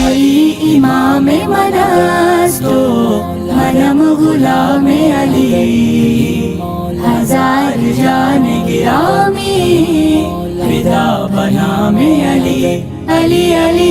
अली इमाम मनास्तो मनम गुलाम अली हजार जान गिरामी फिदा बनाम अली अली अली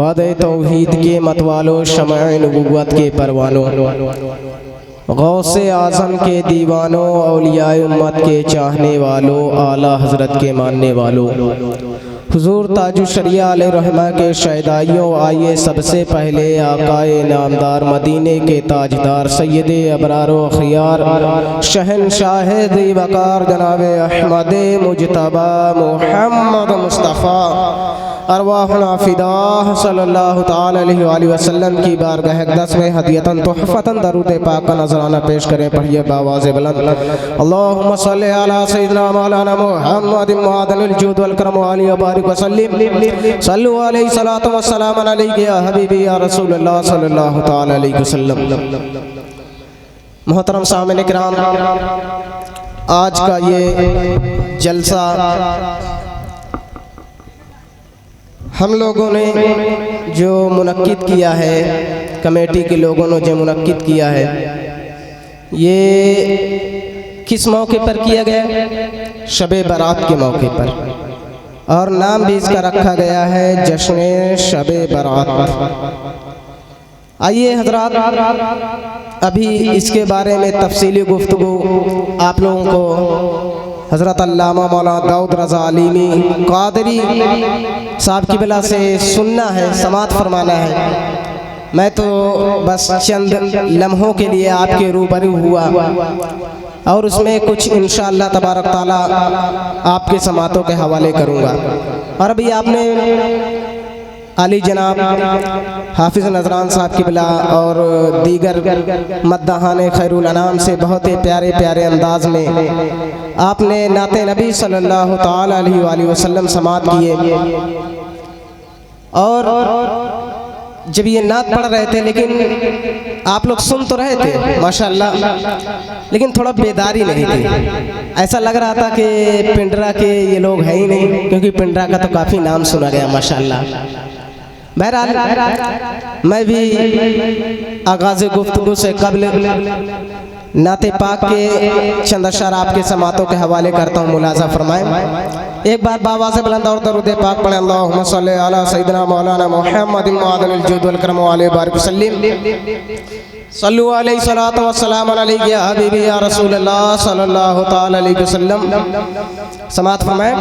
बाद तौहीद के मतवालों, शमाए नबुव्वत के परवानों, गौसे आज़म के दीवानों, औलियाए उम्मत के चाहने वालों, आला हज़रत के मानने वालों, हुज़ूर ताजुश शरिया अलैहिर्रहमा के शहदाइयों, आइए सबसे पहले आकाए नामदार मदीने के ताजदार सैयदे अबरार व खियार शहनशाह दी वक़ार जनाब अहमद मुजतबा मुहम्मद मुस्तफ़ा अरवाहुना फ़िदा सल्लल्लाहु तआला अलैहि वसल्लम की बारगाह अक़दस में हदियतन तुहफ़तन दरूद पाक का नजराना पेश करें। पढ़िए बावाज़े बुलंद। अल्लाहुम्मा सल्लि अला सय्यिदिना मौलाना मुहम्मदिन मुआदिल जूद वल करम व आलिहि व बारिक व सल्लिम सल्लु अलैहि सलातु व सलाम अलैका या हबीबी या रसूलल्लाह सल्लल्लाहु तआला अलैहि वसल्लम। मोहतरम सामईन किराम, आज का ये जलसा हम लोगों ने जो मुनक्किद किया है, कमेटी के लोगों ने जो मुनक्किद किया है, ये किस मौके पर किया गया? शबे बारात के मौके पर, और नाम भी इसका रखा गया है जश्न शबे बारात। आइए हजरात, अभी इसके बारे में तफसीली गुफ्तगू आप लोगों को हज़रत अल्लामा मौलाना दाऊद रज़ा अलीमी क़ादरी साहब की बिला से सुनना है, समात फरमाना है। मैं तो बस चंद लम्हों के लिए आपके रूबरू हुआ और उसमें कुछ इंशाअल्लाह तबारक ताला आपके समातों के हवाले करूँगा। और अभी आपने अली जनाब हाफिज़ नजरान साहब की बिला और दीगर मद्दाहाने खैरुल अनाम से बहुत ही प्यारे प्यारे अंदाज में आपने नाते नबी सल्लल्लाहु तआला अलैहि वसल्लम समात किए। और जब ये नात पढ़ रहे थे, लेकिन आप लोग सुन तो रहे थे माशाअल्लाह, लेकिन थोड़ा बेदारी नहीं थी। ऐसा लग रहा था कि पिंडरा के ये लोग हैं ही नहीं, क्योंकि पिंडरा का तो काफ़ी नाम सुना गया माशाअल्लाह। बहरहाल मैं भी आगाज़ गुफ्तगू से कबल नाते पाक के चंद अशअर आपके समातों के हवाले करता हूँ, मुलाज़ा फरमाएं। एक बार बाबा से बुलंद और दरूद पाक पढ़ें। अल्लाहुम्मा सल्लि अला सय्यिदिना मौलाना मुहम्मदिन मुआदिल जूद वल करम व आलिहि व बारिक व सल्लिम सल्लु अलैहि सलातु व सलाम अलैका या हबीबी या रसूलल्लाह सल्लल्लाहु तआला अलैहि वसल्लम। समात फरमाएं।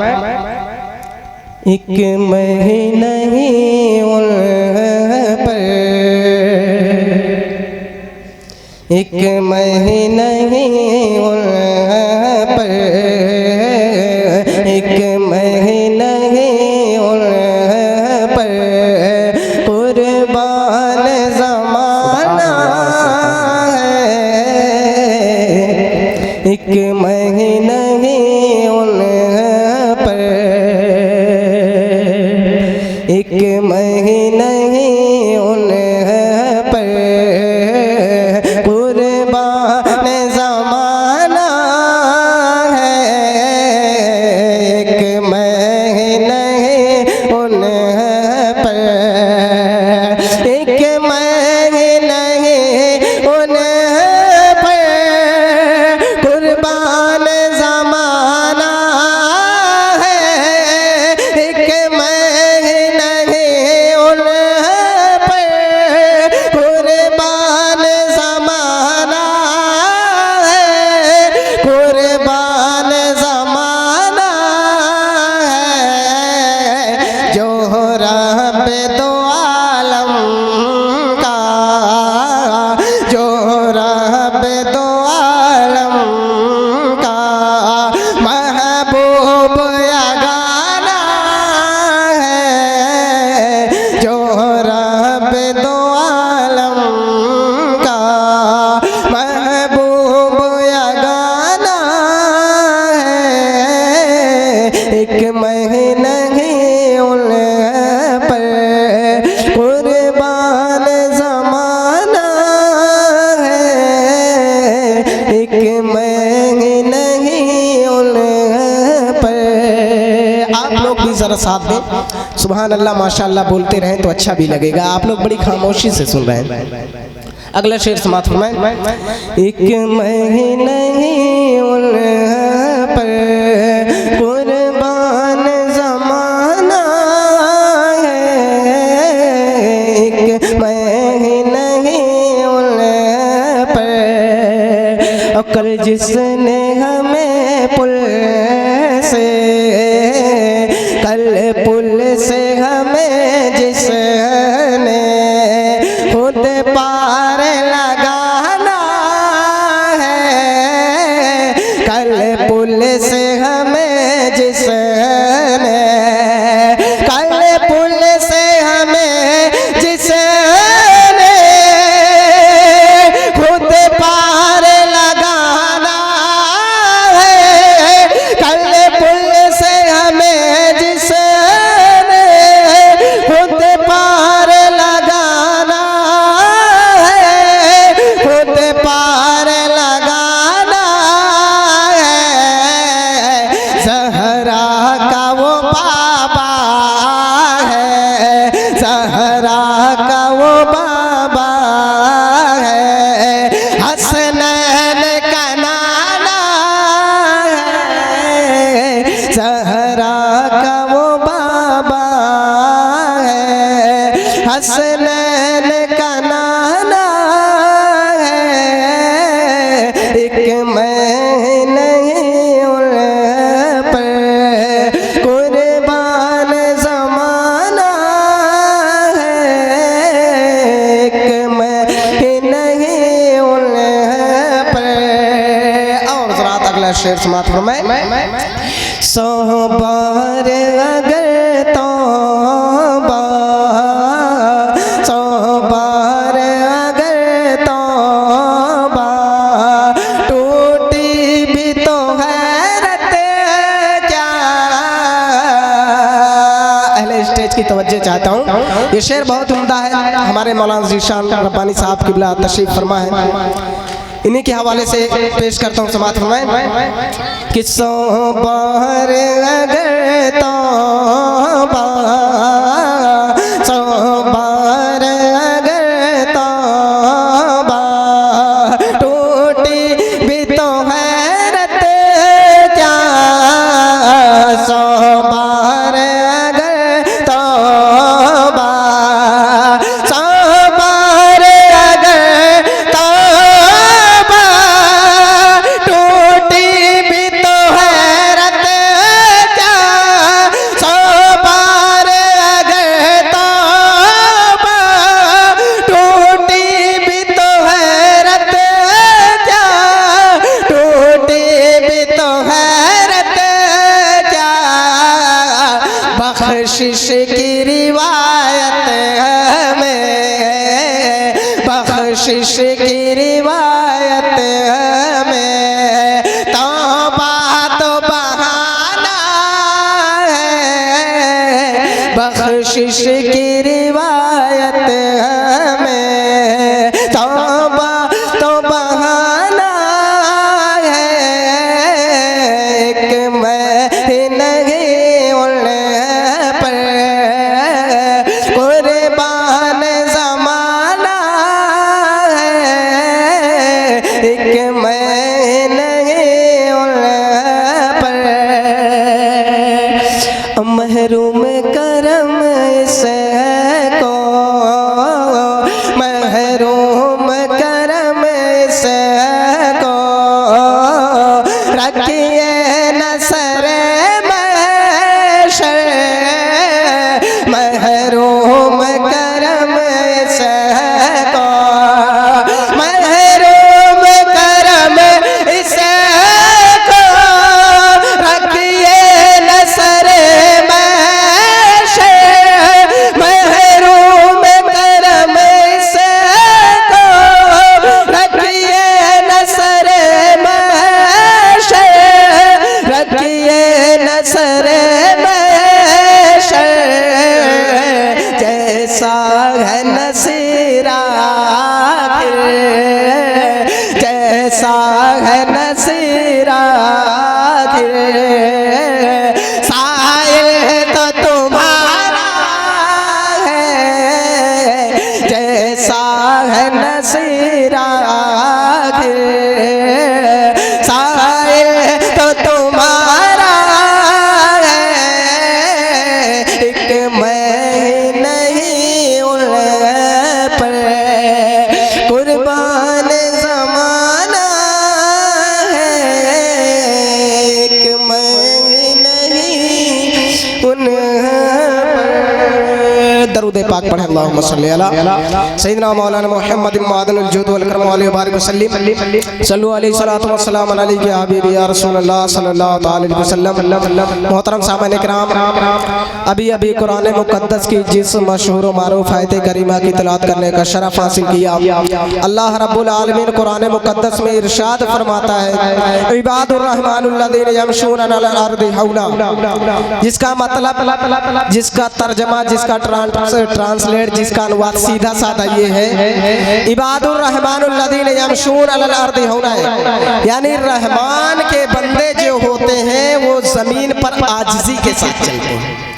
एक महीना ही उन पर, एक महीना ही उन पर, एक महीना ही उन पर कुर्बान ज़माना है। एक महीना ही उन पर, एक महीना ही उन पर कुर्बान ज़माना है। एक महीना ही उन पर, एक महीना ही उन पर कुर्बान ज़माना आप लोग भी ज़रा साथ दें। सुभान अल्लाह माशाअल्लाह बोलते रहें तो अच्छा भी लगेगा। आप लोग बड़ी खामोशी से सुन रहे हैं। अगला शेर समाप्त फरमाएं। एक महीने उन पर कुर्बान ज़माना है, एक महीने उन पर अकल जिसने हमें पुल से, कल पुल से हमें जिसने खुद पार लगाना है, कल पुल से हमें जिसने, कल पुल से हमें जिसने खुद पार लगाना है, कल पुल से हमें जिसने खुद पार लगाना है, खुद पार लगाना है। ज़हरा का वो बाबा है, ज़हरा का वो बाबा है, हसनैन का नाना है, ज़हरा का वो बाबा है, हसनैन का नाना है। एक महीने उन पर कुर्बान ज़माना है, एक महीने उन पर। और ज़रा अगला शेर समाप्त फरमाएं। 100 बार अगर तौबा, 100 बार अगर तौबा टूटी भी तो हैरत क्या। अहले स्टेज की तवज्जो चाहता हूँ। ये शेर बहुत उम्दा है। हमारे मौलाना ज़ीशान रब्बानी साहब क़िबला तशरीफ़ फरमा है। इन्हीं के हवाले से पेश करता हूँ। समात फरमाएं कि 100 बार अगर तौबा, 100 बार अगर तौबा टूटी भी तो हैरत क्या। 100 बार अगर तौबा, 100 बार अगर तौबा टूटी भी तो हैरत क्या। 100 बार अगर तौबा टूटी भी तो हैरत क्या, टूटी भी तो हैरत क्या। बख्शिश की रिवायत हमें, बख्शिश की रिवायत हमें, तौबा तो बहाना है। बख्शिश की रिवायत हमें, तौबा तो बहाना है। एक महीने उन पर कुर्बान ज़माना है, एक महीने उन पर। महरूम करम से को, महरूम करम से को रखिए नसर महशर। महरूम करम से को, महरूम करम से को रखिए नसर महशर। महरूम करम से को रखिए नसर महशर, रखिए नसर महशर। जैसा है नसीरा जैसा है नसीरा साहिल दरूद पाक पढ़ें। अल्लाहुम्मा सल्ली अला सय्यिदना मौलाना मुहम्मद मादनुल जुद वल करम अलैहि बारिक वसल्लम सल्लु अलैहि सलातु व सलाम अलैहि या हबीबी या रसूलुल्लाह सल्लल्लाहु अलैहि वसल्लम। मोहतरम सामईन इकराम, अभी कुरान मुक़द्दस की जिस मशहूर व मारूफ आयत करीमा की तिलावत करने का शरफ हासिल किया, अल्लाह रब्बुल आलमीन कुरान मुक़द्दस में इरशाद फरमाता है, इबादुर रहमानुल्लज़ीना यमशूना अलल अर्दि हौला, जिसका मतलब, जिसका तर्जमा, जिसका ट्रांसलेट, जिसका अनुवाद सीधा साधा ये है, इबादुर रहमानुल्लज़ीना यमशूना अलल अर्दि हौला, यानी रहमान के बंदे जो होते हैं वो जमीन पर आजिज़ी के साथ चलते हैं।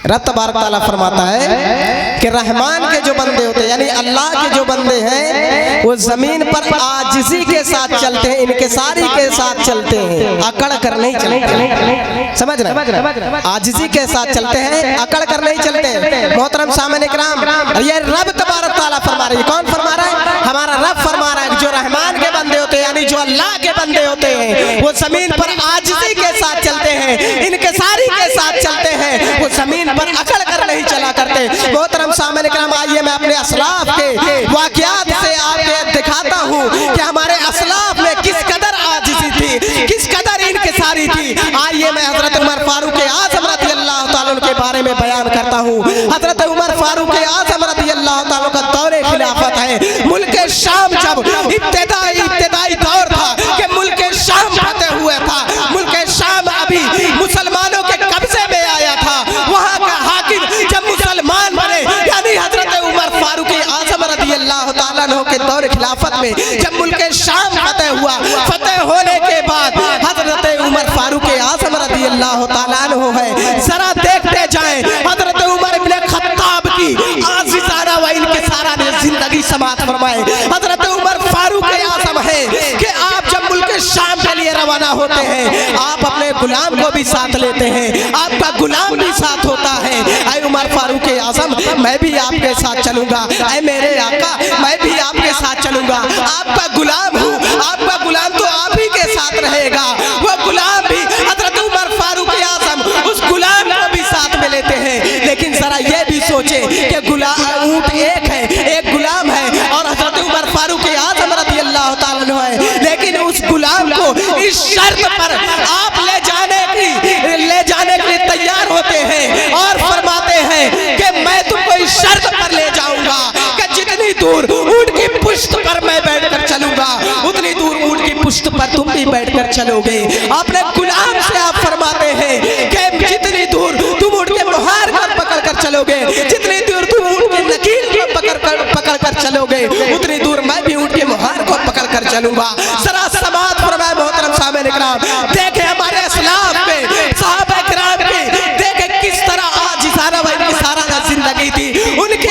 रब तबारक तआला फरमाता है कि रहमान के जो बंदे होते हैं, यानी अल्लाह के जो बंदे हैं, वो जमीन पर आजिज़ी के साथ चलते हैं, इनकिसारी के साथ चलते हैं, अकड़ कर नहीं चलते। समझ रहे? आजिज़ी के साथ चलते हैं, अकड़ कर नहीं चलते। मोहतरम सामईन इकराम, ये रब तबारक तआला फरमा रही है। कौन फरमा रहा है? हमारा रब फरमा रहा है। जो रहमान के बंदे होते हैं, यानी जो अल्लाह के बंदे होते हैं, वो जमीन पर आजिज़ी के साथ चलते हैं, इनकिसारी के साथ चलते हैं, वो जमीन पर अकड़ कर नहीं चला करते। मोहतरम सामईन इकराम, आइए मैं अपने असलाफ के वाक़यात से आपको दिखाता हूँ कि हमारे असलाफ में किस कदर आजिज़ी थी, किस कदर इनकिसारी थी। आइए मैं हज़रत उमर फारूक आज़म रज़ियल्लाहु ताला अन्हु के बारे में बयान करता हूँ। हज़रत उमर फारूक आज़म रज़ियल्लाहु ताला का दौरे खिलाफत है। मुल्क शाम जब इब्तिदाई दौर था कि मुल्क शाम फतेह हुआ था, मुल्क शाम अभी मुसलमानों के कब्जे में आया था, वहाँ का हाकिम जब मुसलमान बने, यानी हजरत उमर फारूक आज़म रज़ियल्लाहु ताला अन्हु के दौर खिलाफत में जब मुल्क शाम फतेह हुआ, फतेह होने के बाद हजरत उमर फारूक आज़म रज़ियल्लाहु ताला अन्हु है, जरा देखते जाएं हजरत उमर इब्ने खत्ताब की आज़िज़ाना व इनकिसारा ने जिंदगी समात फरमाए। हजरत उमर फारूक आज़म है कि आप जब मुल्क शाम के लिए रवाना होते हैं, आप अपने गुलाम को भी साथ लेते हैं, आपका गुलाम भी साथ होता है। ऐ उमर फारूक आज़म, मैं भी आपके साथ चलूंगा। ऐ मेरे आका, मैं भी आपके साथ चलूंगा। आपका गुलाम हूँ, आपका गुलाम तो आप ही के साथ रहेगा। वो गुलाम भी हजरत उमर फारूक आज़म उस गुलाम को भी साथ में लेते हैं। लेकिन जरा ये भी सोचे कि गुलाम ऊँट एक है, एक गुलाम है, और हजरत उमर फारूक आज़म रज़ियल्लाहु ताला अन्हु है। लेकिन उस गुलाम को इस शर्त पर आप ले जाने के लिए तैयार होते हैं और फरमाते हैं कि मैं तुमको इस शर्त पर ले जाऊंगा कि जितनी दूर ऊँट की पुश्त पर मैं बैठकर चलूंगा, उतनी दूर ऊँट की पुश्त पर तुम भी बैठकर चलोगे। अपने गुलाम से आप फरमाते हैं कि जितनी दूर तुम ऊँट के मुहार को पकड़ कर चलोगे, जितनी दूर तुम ऊँट की नकील को पकड़ कर चलोगे, उतनी दूर मैं भी ऊँट के मुहार को पकड़ कर चलूंगा। जरा समात फरमाए मोहतरम सामईन इकराम, देखे हमारे असलाफ में सहाबा किराम की, देखे किस तरह आजिज़ाना व इनकिसाराना जिंदगी थी। उनके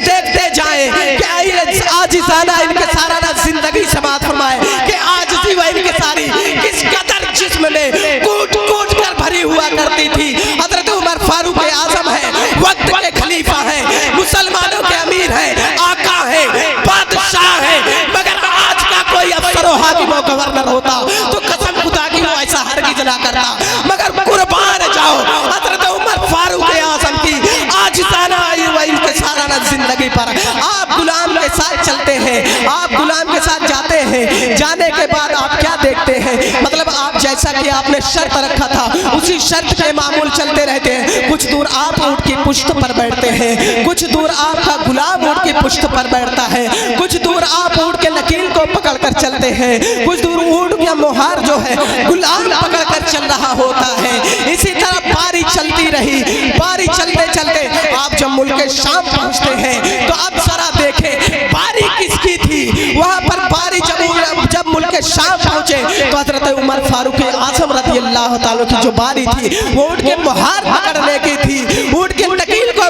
देखते जाएं कि आजिज़ाना इनकिसाराना जिंदगी समात फरमाए कि आजिज़ी व इनकिसारी किस कदर जिस्म में कूट कर भरी हुआ करती थी। हजरत उमर फारूक आज़म है, वक्त के खलीफा है, मुसलमानों के अमीर है, आका है, बादशाह है, मगर आज का कोई अफसर व हाकिम व गवर्नर होता तो कसम खुदा की वो ऐसा हरगिज़ ना करता। मगर कुर्बान जाओ हजरत उमर फारूक आज़म की आजिज़ाना व इनकिसाराना जिंदगी पर। आप गुलाम के साथ चलते हैं, आप गुलाम के साथ जाते हैं, जाने के बाद आप क्या देखते हैं, मतलब आप जैसा कि आपने शर्त रखा था उसी शर्त के मामूल चलते रहते हैं। कुछ दूर आप ऊँट की पुश्त पर बैठते हैं, कुछ दूर आपका गुलाम ऊँट की पुश्त पर बैठता है, कुछ दूर आप ऊँट के नकील को पकड़ कर चलते हैं, कुछ दूर ऊँट का मुहार जो है गुलाम पकड़ कर चल रहा होता है। इसी तरह बारी चलती रही, बारी चलते चलते आप जब मुल्क शाम पहुँचते हैं तो आप जरा देखें बारी किसकी थी। वहाँ पर बारी जब मुल्क शाम पहुँचे तो हजरत उमर फारूक आज़म रज़ियल्लाहु ताला की जो बारी थी वो ऊँट के मुहार पकड़ने की थी, ऊँट के नकील को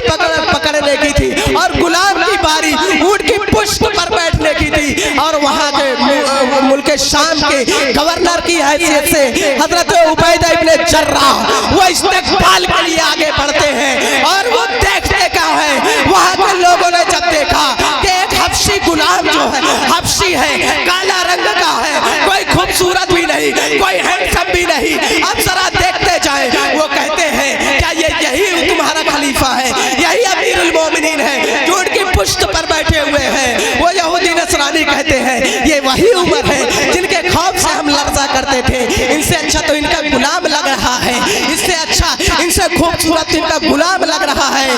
पकड़ने की थी, और गुलाम की बारी ऊँट की पुश्त पर बैठने की थी। और वहाँ के मुल्क शाम के गवर्नर की हैसियत से हजरत उबैदा इब्ने जर्राह वो इस्तेक़बाल के लिए आगे बढ़ते हैं। और वो देखते क्या है, वहाँ के लोगों ने जब देखा कि एक हबशी गुलाम जो है, हबशी है, काला रंग का है, कोई खूबसूरत भी नहीं, कोई हैंडसम भी नहीं, अब जरा देखते जाए, वो कहते हैं क्या यही तुम्हारा खलीफा है, यही बैठे हुए हैं वो यहूदी नसरानी कहते हैं ये वही उम्र है जिनके खौफ से हम लर्जा करते थे। इनसे अच्छा तो इनका गुलाम लग रहा है, इससे अच्छा इनसे खूबसूरत इनका गुलाम लग रहा है।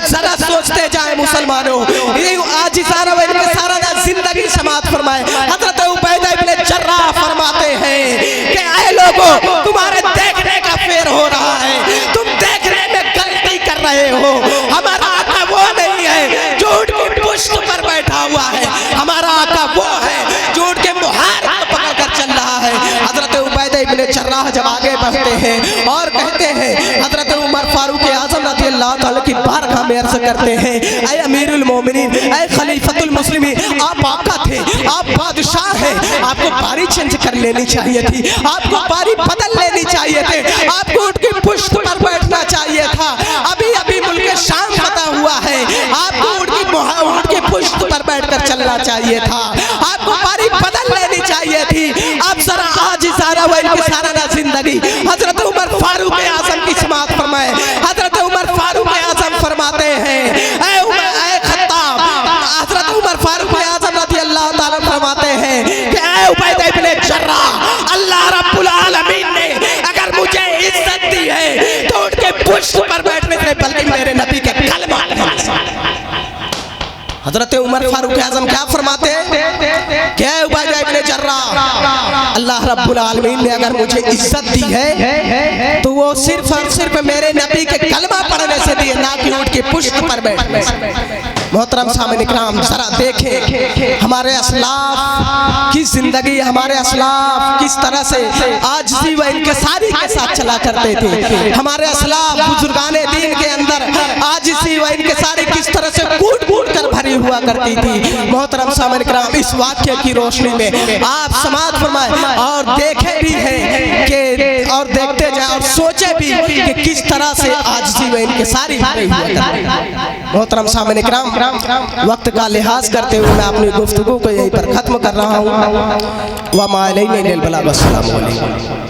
जरा सोचते जाए मुसलमानों, ये आज सारा इनके सारा जिंदगी समाप्त फरमाए। हजरत उबैदा इब्ने जर्राह फरमाते हैं कि ऐ लोगों, तुम्हारे देखने का फेर हो रहा है, तुम देखने में गलती कर रहे हो। हमारा आका वो नहीं है झूठ की पुष्ट पर बैठा हुआ है, हमारा आका वो है झूठ के मुहार को पकड़कर चल रहा है। हजरत उबैदा इब्ने जर्राह जब आगे बढ़ते हैं और कहते हैं, हजरत उमर फारूक आजम रज़ी अल्लाह ताला की बारगाह में अर्ज़ करते हैं, ऐ अमीरुल मोमिनीन, ऐ खलीफतुल मुस्लिमीन, आप आका थे, आप बादशाह हैं, आपको बारी चेंज कर लेनी चाहिए थी, आपको बारी बदल लेनी चाहिए थे, आपको उनकी पुष्ट पर बैठना चाहिए था। अभी अभी मुल्क शाम फतह हुआ है, आपको उनकी पुष्ट पर बैठकर चलना चाहिए था, आपको बारी बदल लेनी चाहिए थी। अब जरा आज सारा वह इनकी सारा ना जिंदगी हजरत उमर फारूक आजम की समात फरमाए। हजरत उमर फारूक आजम फरमाते हैं, ऐ खत्ताब, हजरत उमर फारूक आजम रज़ी अल्लाह ताला फरमाते हैं कि ऐ उबैदा इब्ने जर्राह, अल्लाह रब्बुल आलमीन ने अगर मुझे इज्जत दी है तो उनके पुष्ट पर बैठने से बल्कि मेरे नबी के कलमा हजरत उमर फारूक आजम क्या फरमाते हैं, क्या उबैदा इब्ने जर्राह, अल्लाह रब्बुल आलमीन ने अगर मुझे इज्जत दी है तो वो सिर्फ और सिर्फ मेरे नबी के कलमा पढ़ने से दी है, ना कि ऊंट की पुष्ट पर बैठने से। मोहतरम सामने इकराम, जरा देखें हमारे असलाफ की जिंदगी, हमारे असलाफ किस तरह से आजिज़ी व इनकिसारी के साथ चला करते थे। हमारे असलाफ बुजुर्गाने दीन के अंदर आजिज़ी व इनकिसारी किस तरह से कूट कूट कर भरी हुआ करती थी। मोहतरम सामने इकराम, इस वाक्य की रोशनी में आप समाअत फरमाएं और देखे भी हैं कि और देखते जाए और सोचे भी कि किस तरह से आजिज़ी व इनकिसारी भरी हुआ करती थी। मोहतरम सामने इकराम, वक्त का लिहाज करते हुए मैं अपनी गुफ्तगू को यहीं पर खत्म कर रहा हूँ। व मा अलैना इल्लल बलाग। अस्सलामु अलैकुम।